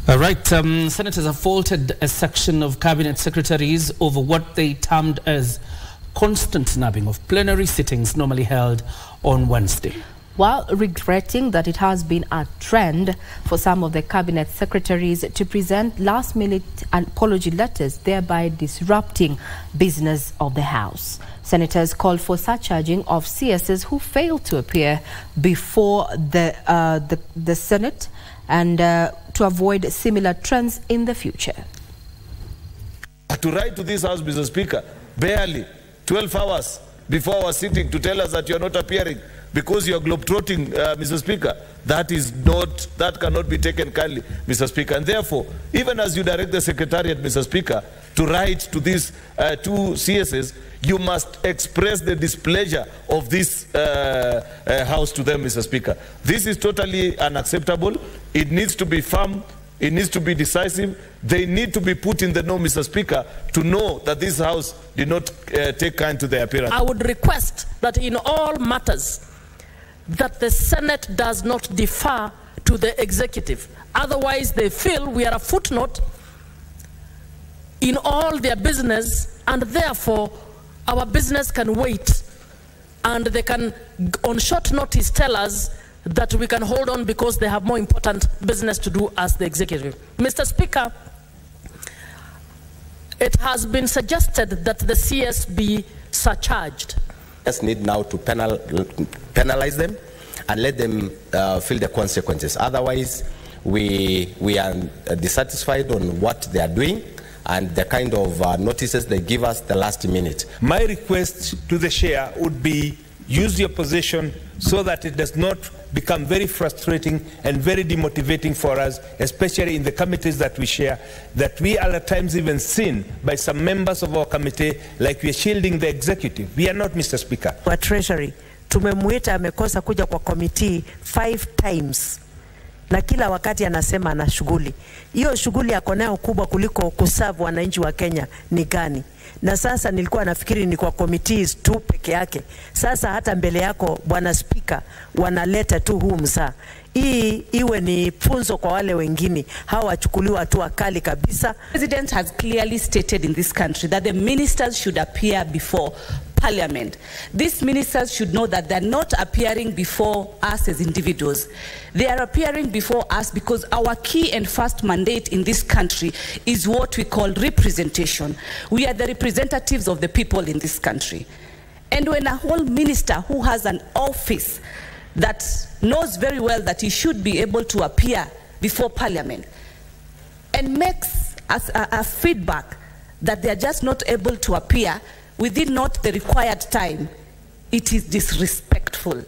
All right, senators have faulted a section of Cabinet Secretaries over what they termed as constant snubbing of plenary sittings normally held on Wednesday. While regretting that it has been a trend for some of the Cabinet Secretaries to present last-minute apology letters, thereby disrupting business of the House. Senators called for surcharging of CSs who failed to appear before the Senate and to avoid similar trends in the future. To write to this House, Mr. Speaker, barely 12 hours before our sitting to tell us that you are not appearing because you are globetrotting, Mr. Speaker, that cannot be taken kindly, Mr. Speaker. And therefore, even as you direct the Secretariat, Mr. Speaker, to write to these two CSs, you must express the displeasure of this House to them, Mr. Speaker. This is totally unacceptable. It needs to be firm. It needs to be decisive. They need to be put in the know, Mr. Speaker, to know that this House did not take kind to their appearance. I would request that in all matters that the Senate does not defer to the executive. Otherwise, they feel we are a footnote in all their business, and therefore our business can wait, and they can on short notice tell us that we can hold on because they have more important business to do as the executive. Mr. Speaker, it has been suggested that the CS be surcharged. Just need now to penalize them and let them feel the consequences. Otherwise, we are dissatisfied on what they are doing and the kind of notices they give us the last minute. My request to the chair would be use your position so that it does not become very frustrating and very demotivating for us, especially in the committees that we share, that we are at times even seen by some members of our committee like we are shielding the executive. We are not, Mr. Speaker. Wa Treasury, tumemwita amekosa kuja kwa committee 5 times. Na kila wakati anasema ana shughuli. Hiyo shughuli yako nayo kubwa kuliko kuserve wananchi wa Kenya ni gani? Na sasa nilikuwa nafikiri ni kwa committees tu peke yake. Sasa hata mbele yako Bwana Speaker wanaleta tu huu msaa. Hii iwe ni funzo kwa wale wengine. Hawa wachukuliwa hatua kali kabisa. The President has clearly stated in this country that the ministers should appear before Parliament. These ministers should know that they're not appearing before us as individuals. They are appearing before us because our key and first mandate in this country is what we call representation. We are the representatives of the people in this country. And when a whole minister who has an office that knows very well that he should be able to appear before Parliament and makes us a feedback that they are just not able to appear within not the required time, it is disrespectful.